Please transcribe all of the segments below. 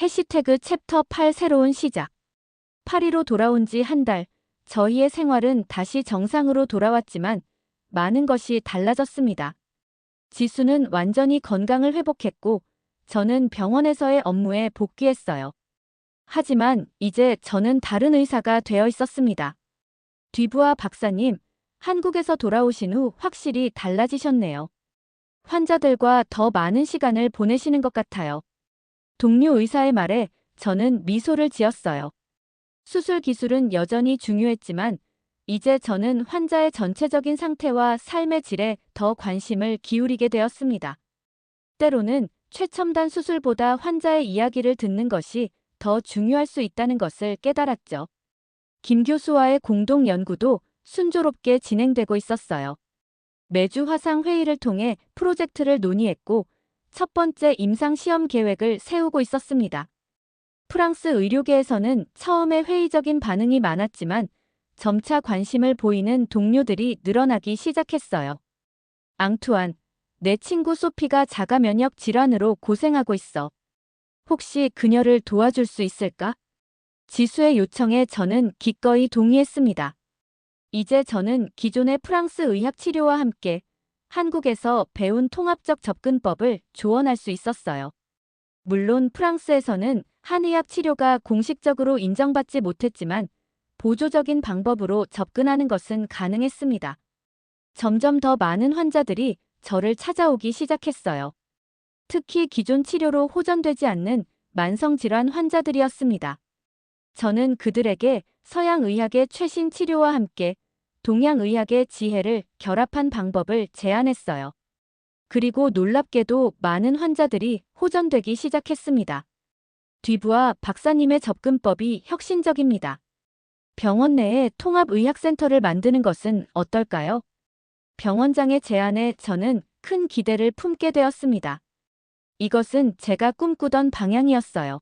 해시태그 챕터 8 새로운 시작. 파리로 돌아온 지 한 달, 저희의 생활은 다시 정상으로 돌아왔지만 많은 것이 달라졌습니다. 지수는 완전히 건강을 회복했고 저는 병원에서의 업무에 복귀했어요. 하지만 이제 저는 다른 의사가 되어 있었습니다. 뒤부아 박사님, 한국에서 돌아오신 후 확실히 달라지셨네요. 환자들과 더 많은 시간을 보내시는 것 같아요. 동료 의사의 말에 저는 미소를 지었어요. 수술 기술은 여전히 중요했지만 이제 저는 환자의 전체적인 상태와 삶의 질에 더 관심을 기울이게 되었습니다. 때로는 최첨단 수술보다 환자의 이야기를 듣는 것이 더 중요할 수 있다는 것을 깨달았죠. 김 교수와의 공동 연구도 순조롭게 진행되고 있었어요. 매주 화상 회의를 통해 프로젝트를 논의했고 첫 번째 임상 시험 계획을 세우고 있었습니다. 프랑스 의료계에서는 처음에 회의적인 반응이 많았지만 점차 관심을 보이는 동료들이 늘어나기 시작했어요. 앙투안, 내 친구 소피가 자가 면역 질환으로 고생하고 있어. 혹시 그녀를 도와줄 수 있을까? 지수의 요청에 저는 기꺼이 동의했습니다. 이제 저는 기존의 프랑스 의학 치료와 함께 한국에서 배운 통합적 접근법을 조언할 수 있었어요. 물론 프랑스에서는 한의학 치료가 공식적으로 인정받지 못했지만 보조적인 방법으로 접근하는 것은 가능했습니다. 점점 더 많은 환자들이 저를 찾아오기 시작했어요. 특히 기존 치료로 호전되지 않는 만성질환 환자들이었습니다. 저는 그들에게 서양 의학의 최신 치료와 함께 동양 의학의 지혜를 결합한 방법을 제안했어요. 그리고 놀랍게도 많은 환자들이 호전되기 시작했습니다. 뒤부아 박사님의 접근법이 혁신적입니다. 병원 내에 통합의학센터를 만드는 것은 어떨까요? 병원장의 제안에 저는 큰 기대를 품게 되었습니다. 이것은 제가 꿈꾸던 방향이었어요.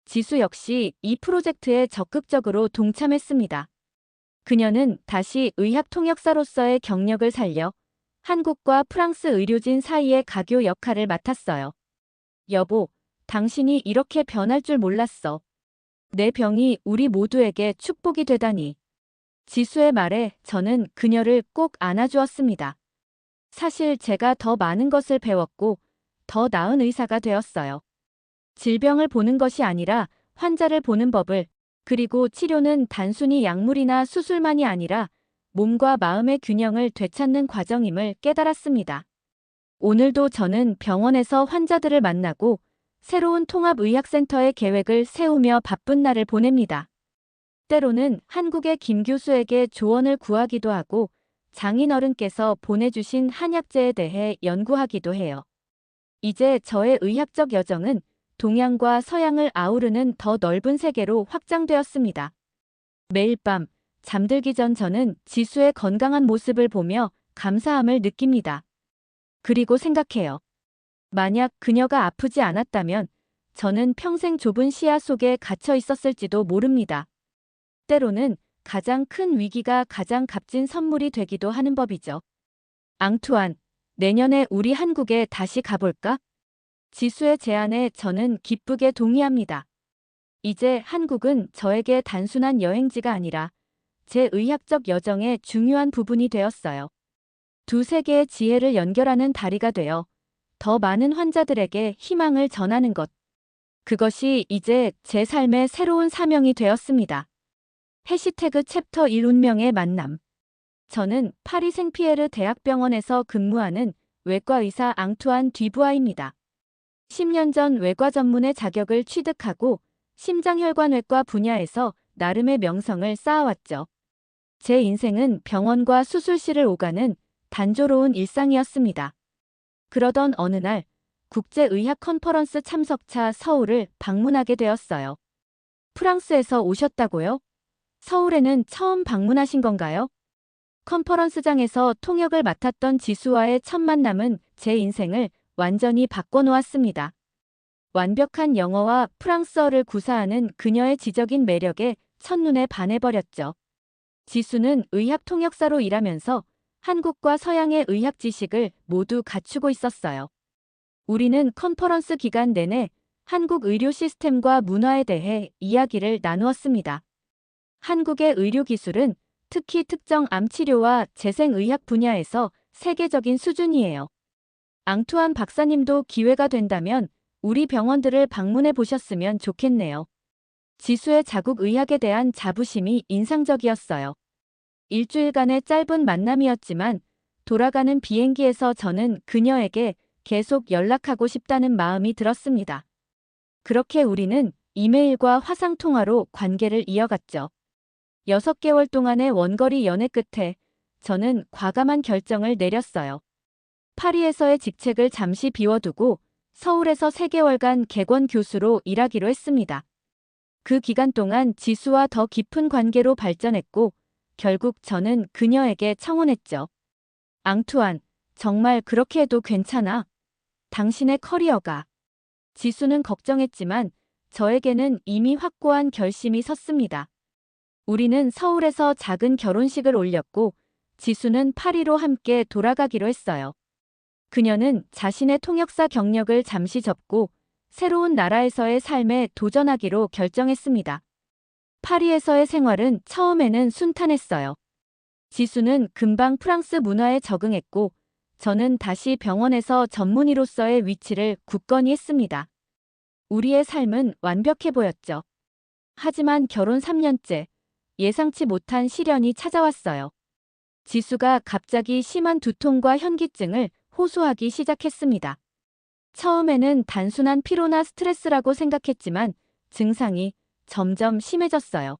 지수 역시 이 프로젝트에 적극적으로 동참했습니다. 그녀는 다시 의학 통역사로서의 경력을 살려 한국과 프랑스 의료진 사이의 가교 역할을 맡았어요. 여보, 당신이 이렇게 변할 줄 몰랐어. 내 병이 우리 모두에게 축복이 되다니. 지수의 말에 저는 그녀를 꼭 안아주었습니다. 사실 제가 더 많은 것을 배웠고 더 나은 의사가 되었어요. 질병을 보는 것이 아니라 환자를 보는 법을, 그리고 치료는 단순히 약물이나 수술만이 아니라 몸과 마음의 균형을 되찾는 과정임을 깨달았습니다. 오늘도 저는 병원에서 환자들을 만나고 새로운 통합의학센터의 계획을 세우며 바쁜 날을 보냅니다. 때로는 한국의 김 교수에게 조언을 구하기도 하고 장인어른께서 보내주신 한약재에 대해 연구하기도 해요. 이제 저의 의학적 여정은 동양과 서양을 아우르는 더 넓은 세계로 확장되었습니다. 매일 밤 잠들기 전 저는 지수의 건강한 모습을 보며 감사함을 느낍니다. 그리고 생각해요. 만약 그녀가 아프지 않았다면 저는 평생 좁은 시야 속에 갇혀 있었을지도 모릅니다. 때로는 가장 큰 위기가 가장 값진 선물이 되기도 하는 법이죠. 앙투안, 내년에 우리 한국에 다시 가볼까? 지수의 제안에 저는 기쁘게 동의합니다. 이제 한국은 저에게 단순한 여행지가 아니라 제 의학적 여정의 중요한 부분이 되었어요. 두 세계의 지혜를 연결하는 다리가 되어 더 많은 환자들에게 희망을 전하는 것. 그것이 이제 제 삶의 새로운 사명이 되었습니다. 해시태그 챕터 1 운명의 만남. 저는 파리 생피에르 대학병원에서 근무하는 외과의사 앙투안 뒤부아입니다. 10년 전 외과 전문의 자격을 취득하고 심장혈관외과 분야에서 나름의 명성을 쌓아왔죠. 제 인생은 병원과 수술실을 오가는 단조로운 일상이었습니다. 그러던 어느 날 국제의학 컨퍼런스 참석차 서울을 방문하게 되었어요. 프랑스에서 오셨다고요? 서울에는 처음 방문하신 건가요? 컨퍼런스장에서 통역을 맡았던 지수와의 첫 만남은 제 인생을 완전히 바꿔놓았습니다. 완벽한 영어와 프랑스어를 구사하는 그녀의 지적인 매력에 첫눈에 반해버렸죠. 지수는 의학 통역사로 일하면서 한국과 서양의 의학 지식을 모두 갖추고 있었어요. 우리는 컨퍼런스 기간 내내 한국 의료 시스템과 문화에 대해 이야기를 나누었습니다. 한국의 의료 기술은 특히 특정 암 치료와 재생의학 분야에서 세계적인 수준이에요. 앙투안 박사님도 기회가 된다면 우리 병원들을 방문해 보셨으면 좋겠네요. 지수의 자국 의학에 대한 자부심이 인상적이었어요. 일주일간의 짧은 만남이었지만 돌아가는 비행기에서 저는 그녀에게 계속 연락하고 싶다는 마음이 들었습니다. 그렇게 우리는 이메일과 화상통화로 관계를 이어갔죠. 6개월 동안의 원거리 연애 끝에 저는 과감한 결정을 내렸어요. 파리에서의 직책을 잠시 비워두고 서울에서 3개월간 객원 교수로 일하기로 했습니다. 그 기간 동안 지수와 더 깊은 관계로 발전했고 결국 저는 그녀에게 청혼했죠. 앙투안, 정말 그렇게 해도 괜찮아? 당신의 커리어가. 지수는 걱정했지만 저에게는 이미 확고한 결심이 섰습니다. 우리는 서울에서 작은 결혼식을 올렸고 지수는 파리로 함께 돌아가기로 했어요. 그녀는 자신의 통역사 경력을 잠시 접고 새로운 나라에서의 삶에 도전하기로 결정했습니다. 파리에서의 생활은 처음에는 순탄했어요. 지수는 금방 프랑스 문화에 적응했고 저는 다시 병원에서 전문의로서의 위치를 굳건히 했습니다. 우리의 삶은 완벽해 보였죠. 하지만 결혼 3년째 예상치 못한 시련이 찾아왔어요. 지수가 갑자기 심한 두통과 현기증을 호소하기 시작했습니다. 처음에는 단순한 피로나 스트레스라고 생각했지만 증상이 점점 심해졌어요.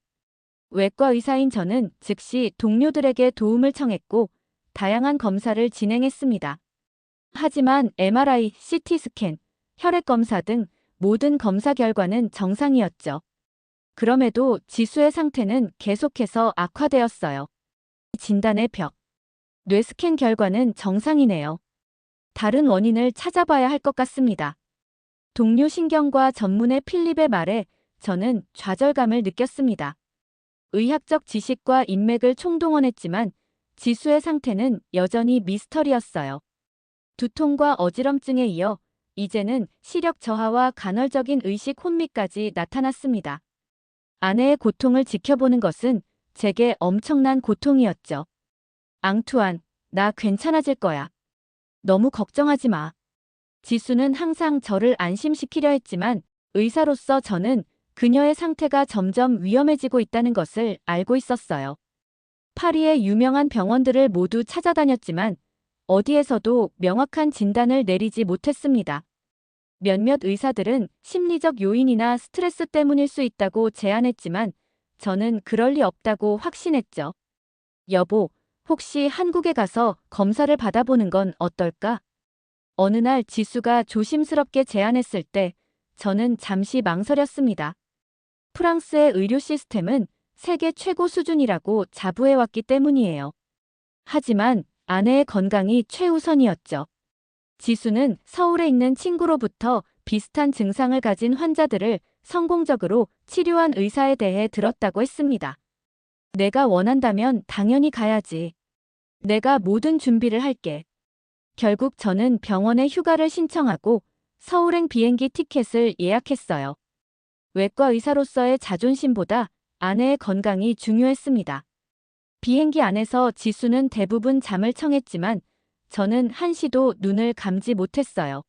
외과 의사인 저는 즉시 동료들에게 도움을 청했고 다양한 검사를 진행했습니다. 하지만 MRI, CT 스캔, 혈액 검사 등 모든 검사 결과는 정상이었죠. 그럼에도 지수의 상태는 계속해서 악화되었어요. 진단의 벽. 뇌 스캔 결과는 정상이네요. 다른 원인을 찾아봐야 할 것 같습니다. 동료 신경과 전문의 필립의 말에 저는 좌절감을 느꼈습니다. 의학적 지식과 인맥을 총동원했지만 지수의 상태는 여전히 미스터리였어요. 두통과 어지럼증에 이어 이제는 시력 저하와 간헐적인 의식 혼미까지 나타났습니다. 아내의 고통을 지켜보는 것은 제게 엄청난 고통이었죠. 앙투안, 나 괜찮아질 거야. 너무 걱정하지 마. 지수는 항상 저를 안심시키려 했지만 의사로서 저는 그녀의 상태가 점점 위험해지고 있다는 것을 알고 있었어요. 파리의 유명한 병원들을 모두 찾아다녔지만 어디에서도 명확한 진단을 내리지 못했습니다. 몇몇 의사들은 심리적 요인이나 스트레스 때문일 수 있다고 제안했지만 저는 그럴 리 없다고 확신했죠. 여보, 혹시 한국에 가서 검사를 받아보는 건 어떨까? 어느 날 지수가 조심스럽게 제안했을 때 저는 잠시 망설였습니다. 프랑스의 의료 시스템은 세계 최고 수준이라고 자부해왔기 때문이에요. 하지만 아내의 건강이 최우선이었죠. 지수는 서울에 있는 친구로부터 비슷한 증상을 가진 환자들을 성공적으로 치료한 의사에 대해 들었다고 했습니다. 내가 원한다면 당연히 가야지. 내가 모든 준비를 할게. 결국 저는 병원에 휴가를 신청하고 서울행 비행기 티켓을 예약했어요. 외과 의사로서의 자존심보다 아내의 건강이 중요했습니다. 비행기 안에서 지수는 대부분 잠을 청했지만 저는 한시도 눈을 감지 못했어요.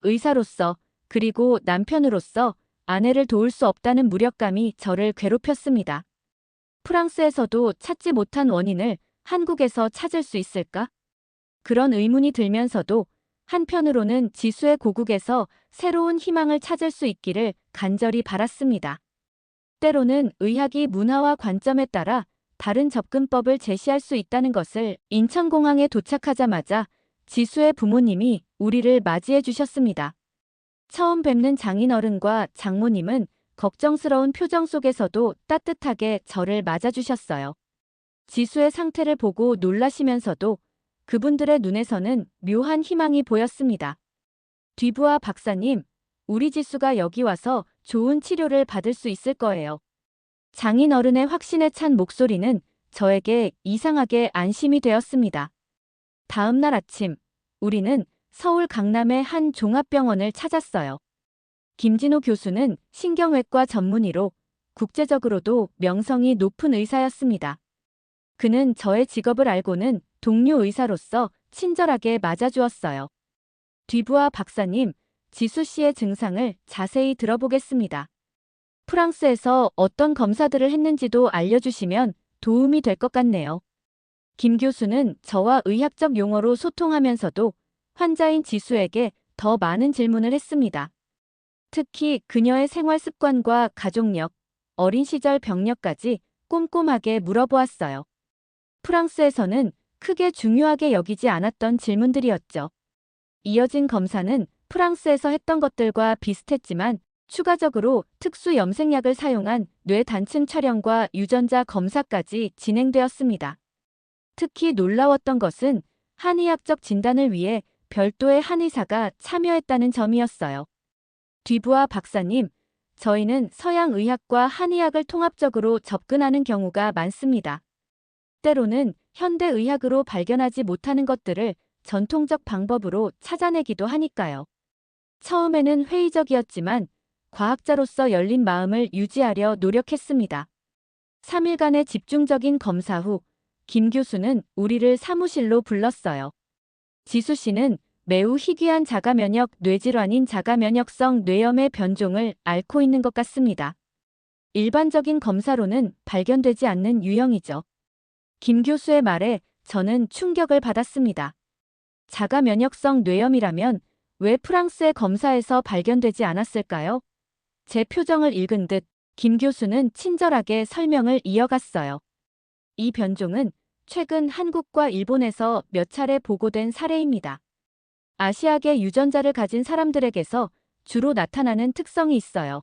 의사로서 그리고 남편으로서 아내를 도울 수 없다는 무력감이 저를 괴롭혔습니다. 프랑스에서도 찾지 못한 원인을 한국에서 찾을 수 있을까? 그런 의문이 들면서도 한편으로는 지수의 고국에서 새로운 희망을 찾을 수 있기를 간절히 바랐습니다. 때로는 의학이 문화와 관점에 따라 다른 접근법을 제시할 수 있다는 것을 인천공항에 도착하자마자 지수의 부모님이 우리를 맞이해 주셨습니다. 처음 뵙는 장인어른과 장모님은 걱정스러운 표정 속에서도 따뜻하게 저를 맞아주셨어요. 지수의 상태를 보고 놀라시면서도 그분들의 눈에서는 묘한 희망이 보였습니다. 뒤부아 박사님, 우리 지수가 여기 와서 좋은 치료를 받을 수 있을 거예요. 장인어른의 확신에 찬 목소리는 저에게 이상하게 안심이 되었습니다. 다음 날 아침, 우리는 서울 강남의 한 종합병원을 찾았어요. 김진호 교수는 신경외과 전문의로 국제적으로도 명성이 높은 의사였습니다. 그는 저의 직업을 알고는 동료 의사로서 친절하게 맞아주었어요. 뒤부하 박사님, 지수 씨의 증상을 자세히 들어보겠습니다. 프랑스에서 어떤 검사들을 했는지도 알려주시면 도움이 될 것 같네요. 김 교수는 저와 의학적 용어로 소통하면서도 환자인 지수에게 더 많은 질문을 했습니다. 특히 그녀의 생활 습관과 가족력, 어린 시절 병력까지 꼼꼼하게 물어보았어요. 프랑스에서는 크게 중요하게 여기지 않았던 질문들이었죠. 이어진 검사는 프랑스에서 했던 것들과 비슷했지만 추가적으로 특수 염색약을 사용한 뇌 단층 촬영과 유전자 검사까지 진행되었습니다. 특히 놀라웠던 것은 한의학적 진단을 위해 별도의 한의사가 참여했다는 점이었어요. 뒤부하 박사님, 저희는 서양 의학과 한의학을 통합적으로 접근하는 경우가 많습니다. 때로는 현대 의학으로 발견하지 못하는 것들을 전통적 방법으로 찾아내기도 하니까요. 처음에는 회의적이었지만 과학자로서 열린 마음을 유지하려 노력했습니다. 3일간의 집중적인 검사 후 김 교수는 우리를 사무실로 불렀어요. 지수 씨는 매우 희귀한 자가면역 뇌질환인 자가면역성 뇌염의 변종을 앓고 있는 것 같습니다. 일반적인 검사로는 발견되지 않는 유형이죠. 김 교수의 말에 저는 충격을 받았습니다. 자가면역성 뇌염이라면 왜 프랑스의 검사에서 발견되지 않았을까요? 제 표정을 읽은 듯 김 교수는 친절하게 설명을 이어갔어요. 이 변종은 최근 한국과 일본에서 몇 차례 보고된 사례입니다. 아시아계 유전자를 가진 사람들에게서 주로 나타나는 특성이 있어요.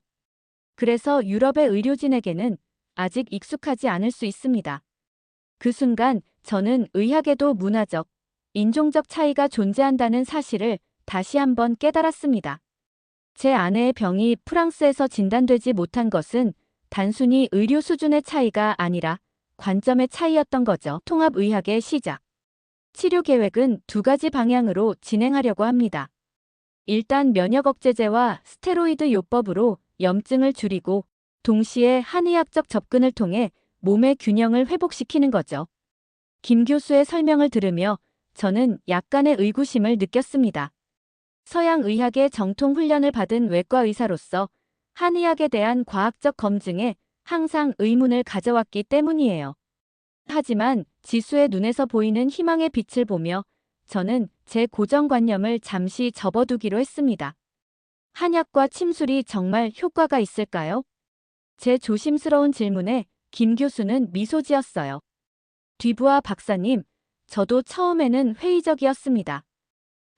그래서 유럽의 의료진에게는 아직 익숙하지 않을 수 있습니다. 그 순간 저는 의학에도 문화적, 인종적 차이가 존재한다는 사실을 다시 한번 깨달았습니다. 제 아내의 병이 프랑스에서 진단되지 못한 것은 단순히 의료 수준의 차이가 아니라 관점의 차이였던 거죠. 통합의학의 시작. 치료 계획은 두 가지 방향으로 진행하려고 합니다. 일단 면역억제제와 스테로이드 요법으로 염증을 줄이고 동시에 한의학적 접근을 통해 몸의 균형을 회복시키는 거죠. 김 교수의 설명을 들으며 저는 약간의 의구심을 느꼈습니다. 서양 의학의 정통 훈련을 받은 외과 의사로서 한의학에 대한 과학적 검증에 항상 의문을 가져왔기 때문이에요. 하지만 지수의 눈에서 보이는 희망의 빛을 보며 저는 제 고정관념을 잠시 접어두기로 했습니다. 한약과 침술이 정말 효과가 있을까요? 제 조심스러운 질문에 김 교수는 미소 지었어요. 뒤부하 박사님, 저도 처음에는 회의적이었습니다.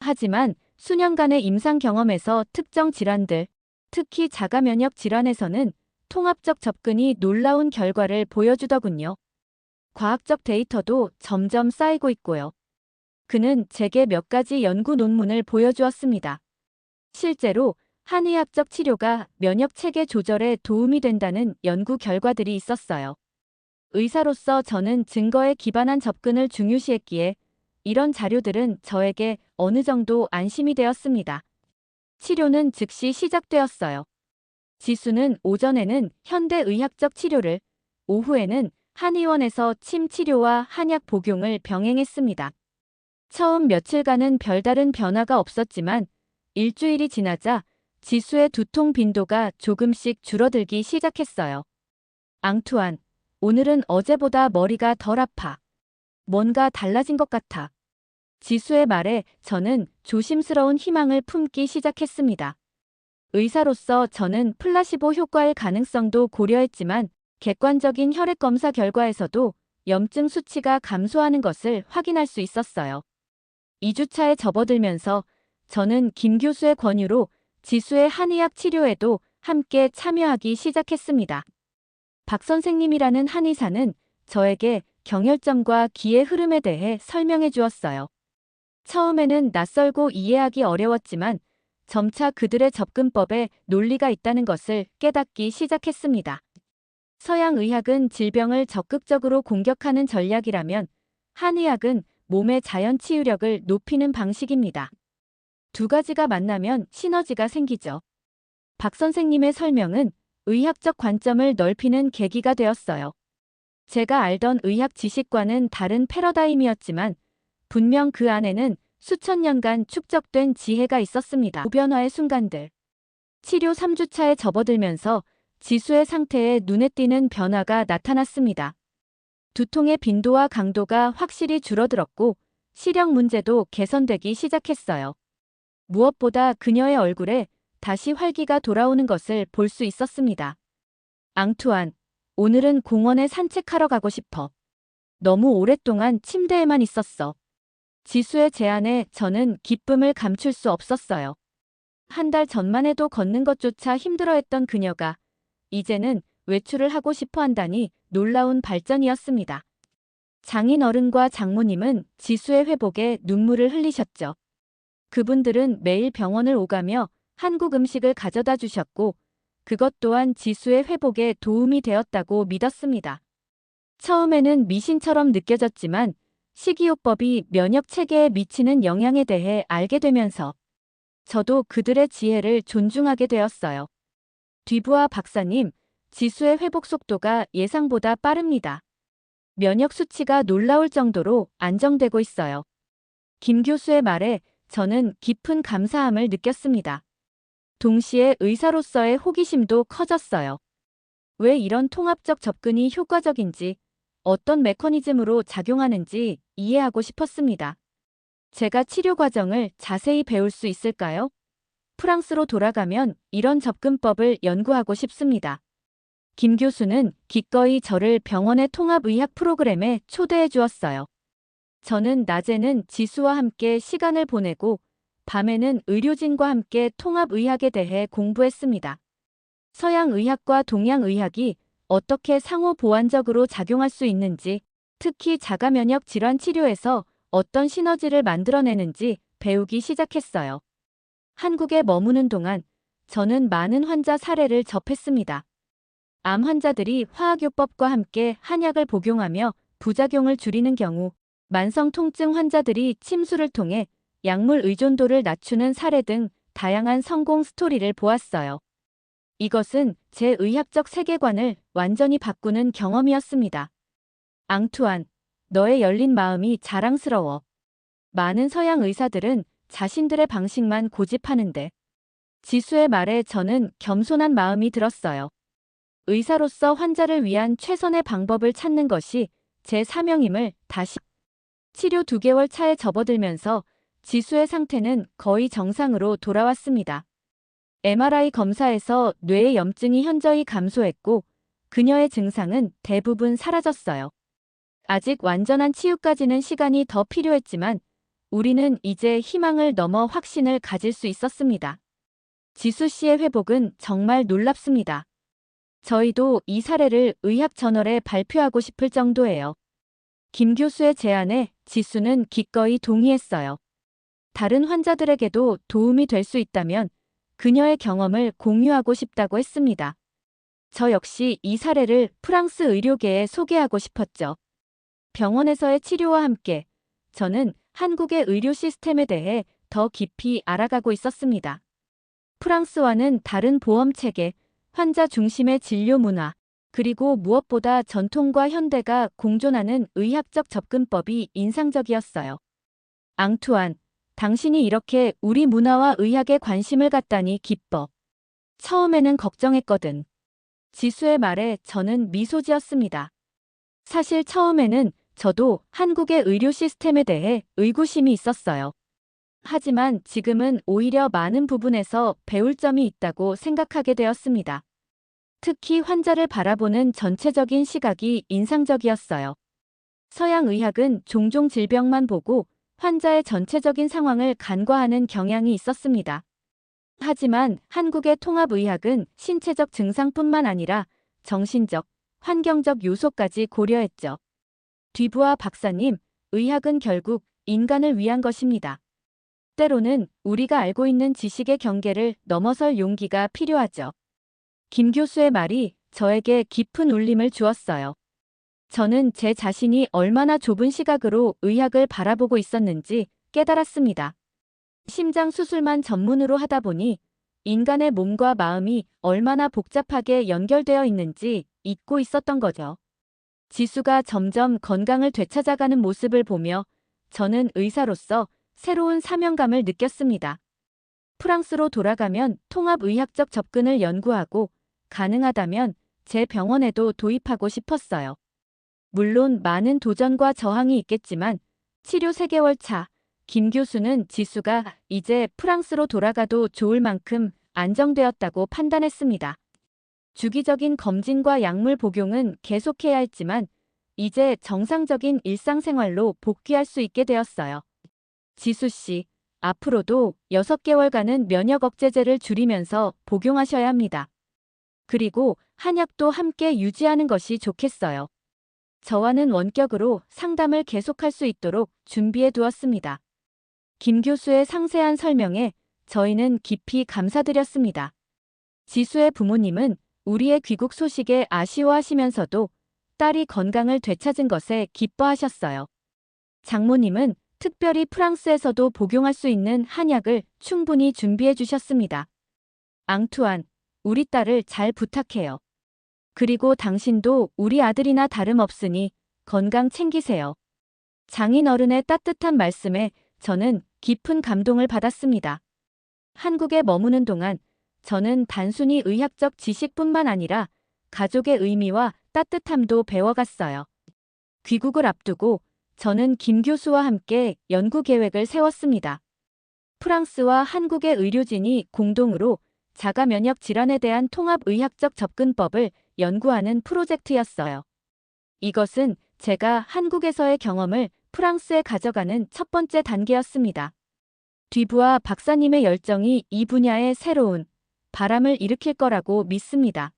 하지만 수년간의 임상 경험에서 특정 질환들, 특히 자가면역 질환에서는 통합적 접근이 놀라운 결과를 보여주더군요. 과학적 데이터도 점점 쌓이고 있고요. 그는 제게 몇 가지 연구 논문을 보여주었습니다. 실제로 한의학적 치료가 면역 체계 조절에 도움이 된다는 연구 결과들이 있었어요. 의사로서 저는 증거에 기반한 접근을 중요시했기에 이런 자료들은 저에게 어느 정도 안심이 되었습니다. 치료는 즉시 시작되었어요. 지수는 오전에는 현대의학적 치료를, 오후에는 한의원에서 침 치료와 한약 복용을 병행했습니다. 처음 며칠간은 별다른 변화가 없었지만 일주일이 지나자 지수의 두통 빈도가 조금씩 줄어들기 시작했어요. 앙투안, 오늘은 어제보다 머리가 덜 아파. 뭔가 달라진 것 같아. 지수의 말에 저는 조심스러운 희망을 품기 시작했습니다. 의사로서 저는 플라시보 효과의 가능성도 고려했지만 객관적인 혈액 검사 결과에서도 염증 수치가 감소하는 것을 확인할 수 있었어요. 2주차에 접어들면서 저는 김 교수의 권유로 지수의 한의학 치료에도 함께 참여하기 시작했습니다. 박 선생님이라는 한의사는 저에게 경혈점과 기의 흐름에 대해 설명해 주었어요. 처음에는 낯설고 이해하기 어려웠지만 점차 그들의 접근법에 논리가 있다는 것을 깨닫기 시작했습니다. 서양 의학은 질병을 적극적으로 공격하는 전략이라면 한의학은 몸의 자연 치유력을 높이는 방식입니다. 두 가지가 만나면 시너지가 생기죠. 박 선생님의 설명은 의학적 관점을 넓히는 계기가 되었어요. 제가 알던 의학 지식과는 다른 패러다임이었지만 분명 그 안에는 수천 년간 축적된 지혜가 있었습니다. 무변화의 순간들. 치료 3주차에 접어들면서 지수의 상태에 눈에 띄는 변화가 나타났습니다. 두통의 빈도와 강도가 확실히 줄어들었고 시력 문제도 개선되기 시작했어요. 무엇보다 그녀의 얼굴에 다시 활기가 돌아오는 것을 볼 수 있었습니다. 앙투안, 오늘은 공원에 산책하러 가고 싶어. 너무 오랫동안 침대에만 있었어. 지수의 제안에 저는 기쁨을 감출 수 없었어요. 한 달 전만 해도 걷는 것조차 힘들어했던 그녀가 이제는 외출을 하고 싶어 한다니 놀라운 발전이었습니다. 장인 어른과 장모님은 지수의 회복에 눈물을 흘리셨죠. 그분들은 매일 병원을 오가며 한국 음식을 가져다 주셨고 그것 또한 지수의 회복에 도움이 되었다고 믿었습니다. 처음에는 미신처럼 느껴졌지만 식이요법이 면역 체계에 미치는 영향에 대해 알게 되면서 저도 그들의 지혜를 존중하게 되었어요. 뒤부하 박사님, 지수의 회복 속도가 예상보다 빠릅니다. 면역 수치가 놀라울 정도로 안정되고 있어요. 김 교수의 말에 저는 깊은 감사함을 느꼈습니다. 동시에 의사로서의 호기심도 커졌어요. 왜 이런 통합적 접근이 효과적인지, 어떤 메커니즘으로 작용하는지 이해하고 싶었습니다. 제가 치료 과정을 자세히 배울 수 있을까요? 프랑스로 돌아가면 이런 접근법을 연구하고 싶습니다. 김 교수는 기꺼이 저를 병원의 통합의학 프로그램에 초대해 주었어요. 저는 낮에는 지수와 함께 시간을 보내고 밤에는 의료진과 함께 통합의학에 대해 공부했습니다. 서양의학과 동양의학이 어떻게 상호 보완적으로 작용할 수 있는지, 특히 자가면역 질환 치료에서 어떤 시너지를 만들어내는지 배우기 시작했어요. 한국에 머무는 동안 저는 많은 환자 사례를 접했습니다. 암 환자들이 화학요법과 함께 한약을 복용하며 부작용을 줄이는 경우, 만성 통증 환자들이 침수를 통해 약물 의존도를 낮추는 사례 등 다양한 성공 스토리를 보았어요. 이것은 제 의학적 세계관을 완전히 바꾸는 경험이었습니다. 앙투안, 너의 열린 마음이 자랑스러워. 많은 서양 의사들은 자신들의 방식만 고집하는데 지수의 말에 저는 겸손한 마음이 들었어요. 의사로서 환자를 위한 최선의 방법을 찾는 것이 제 사명임을 다시 치료 2개월 차에 접어들면서 지수의 상태는 거의 정상으로 돌아왔습니다. MRI 검사에서 뇌의 염증이 현저히 감소했고 그녀의 증상은 대부분 사라졌어요. 아직 완전한 치유까지는 시간이 더 필요했지만 우리는 이제 희망을 넘어 확신을 가질 수 있었습니다. 지수 씨의 회복은 정말 놀랍습니다. 저희도 이 사례를 의학 저널에 발표하고 싶을 정도예요. 김 교수의 제안에 지수는 기꺼이 동의했어요. 다른 환자들에게도 도움이 될 수 있다면 그녀의 경험을 공유하고 싶다고 했습니다. 저 역시 이 사례를 프랑스 의료계에 소개하고 싶었죠. 병원에서의 치료와 함께 저는 한국의 의료 시스템에 대해 더 깊이 알아가고 있었습니다. 프랑스와는 다른 보험 체계, 환자 중심의 진료 문화, 그리고 무엇보다 전통과 현대가 공존하는 의학적 접근법이 인상적이었어요. 앙투안, 당신이 이렇게 우리 문화와 의학에 관심을 갖다니 기뻐. 처음에는 걱정했거든. 지수의 말에 저는 미소 지었습니다. 사실 처음에는 저도 한국의 의료 시스템에 대해 의구심이 있었어요. 하지만 지금은 오히려 많은 부분에서 배울 점이 있다고 생각하게 되었습니다. 특히 환자를 바라보는 전체적인 시각이 인상적이었어요. 서양 의학은 종종 질병만 보고 환자의 전체적인 상황을 간과하는 경향이 있었습니다. 하지만 한국의 통합의학은 신체적 증상뿐만 아니라 정신적, 환경적 요소까지 고려했죠. 뒤부하 박사님, 의학은 결국 인간을 위한 것입니다. 때로는 우리가 알고 있는 지식의 경계를 넘어설 용기가 필요하죠. 김 교수의 말이 저에게 깊은 울림을 주었어요. 저는 제 자신이 얼마나 좁은 시각으로 의학을 바라보고 있었는지 깨달았습니다. 심장 수술만 전문으로 하다 보니 인간의 몸과 마음이 얼마나 복잡하게 연결되어 있는지 잊고 있었던 거죠. 지수가 점점 건강을 되찾아가는 모습을 보며 저는 의사로서 새로운 사명감을 느꼈습니다. 프랑스로 돌아가면 통합의학적 접근을 연구하고 가능하다면 제 병원에도 도입하고 싶었어요. 물론 많은 도전과 저항이 있겠지만 치료 3개월 차, 김 교수는 지수가 이제 프랑스로 돌아가도 좋을 만큼 안정되었다고 판단했습니다. 주기적인 검진과 약물 복용은 계속해야 했지만 이제 정상적인 일상생활로 복귀할 수 있게 되었어요. 지수 씨, 앞으로도 6개월간은 면역 억제제를 줄이면서 복용하셔야 합니다. 그리고 한약도 함께 유지하는 것이 좋겠어요. 저와는 원격으로 상담을 계속할 수 있도록 준비해 두었습니다. 김 교수의 상세한 설명에 저희는 깊이 감사드렸습니다. 지수의 부모님은 우리의 귀국 소식에 아쉬워하시면서도 딸이 건강을 되찾은 것에 기뻐하셨어요. 장모님은 특별히 프랑스에서도 복용할 수 있는 한약을 충분히 준비해 주셨습니다. 앙투안, 우리 딸을 잘 부탁해요. 그리고 당신도 우리 아들이나 다름없으니 건강 챙기세요. 장인어른의 따뜻한 말씀에 저는 깊은 감동을 받았습니다. 한국에 머무는 동안 저는 단순히 의학적 지식뿐만 아니라 가족의 의미와 따뜻함도 배워갔어요. 귀국을 앞두고 저는 김 교수와 함께 연구 계획을 세웠습니다. 프랑스와 한국의 의료진이 공동으로 자가 면역 질환에 대한 통합의학적 접근법을 연구하는 프로젝트였어요. 이것은 제가 한국에서의 경험을 프랑스에 가져가는 첫 번째 단계였습니다. 듀부아 박사님의 열정이 이 분야에 새로운 바람을 일으킬 거라고 믿습니다.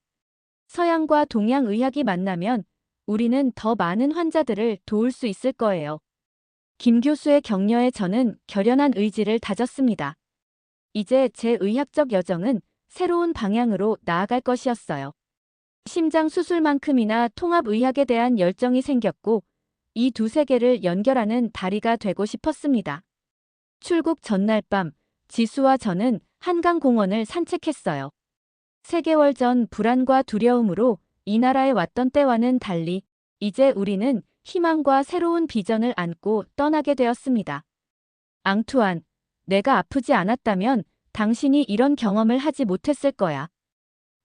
서양과 동양 의학이 만나면 우리는 더 많은 환자들을 도울 수 있을 거예요. 김 교수의 격려에 저는 결연한 의지를 다졌습니다. 이제 제 의학적 여정은 새로운 방향으로 나아갈 것이었어요. 심장 수술만큼이나 통합의학에 대한 열정이 생겼고 이 두 세계를 연결하는 다리가 되고 싶었습니다. 출국 전날 밤 지수와 저는 한강공원을 산책했어요. 3개월 전 불안과 두려움으로 이 나라에 왔던 때와는 달리 이제 우리는 희망과 새로운 비전을 안고 떠나게 되었습니다. 앙투안, 내가 아프지 않았다면 당신이 이런 경험을 하지 못했을 거야.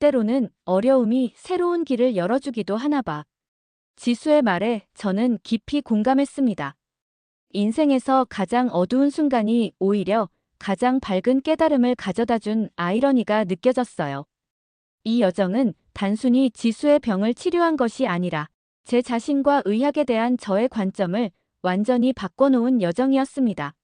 때로는 어려움이 새로운 길을 열어주기도 하나 봐. 지수의 말에 저는 깊이 공감했습니다. 인생에서 가장 어두운 순간이 오히려 가장 밝은 깨달음을 가져다준 아이러니가 느껴졌어요. 이 여정은 단순히 지수의 병을 치료한 것이 아니라 제 자신과 의학에 대한 저의 관점을 완전히 바꿔놓은 여정이었습니다.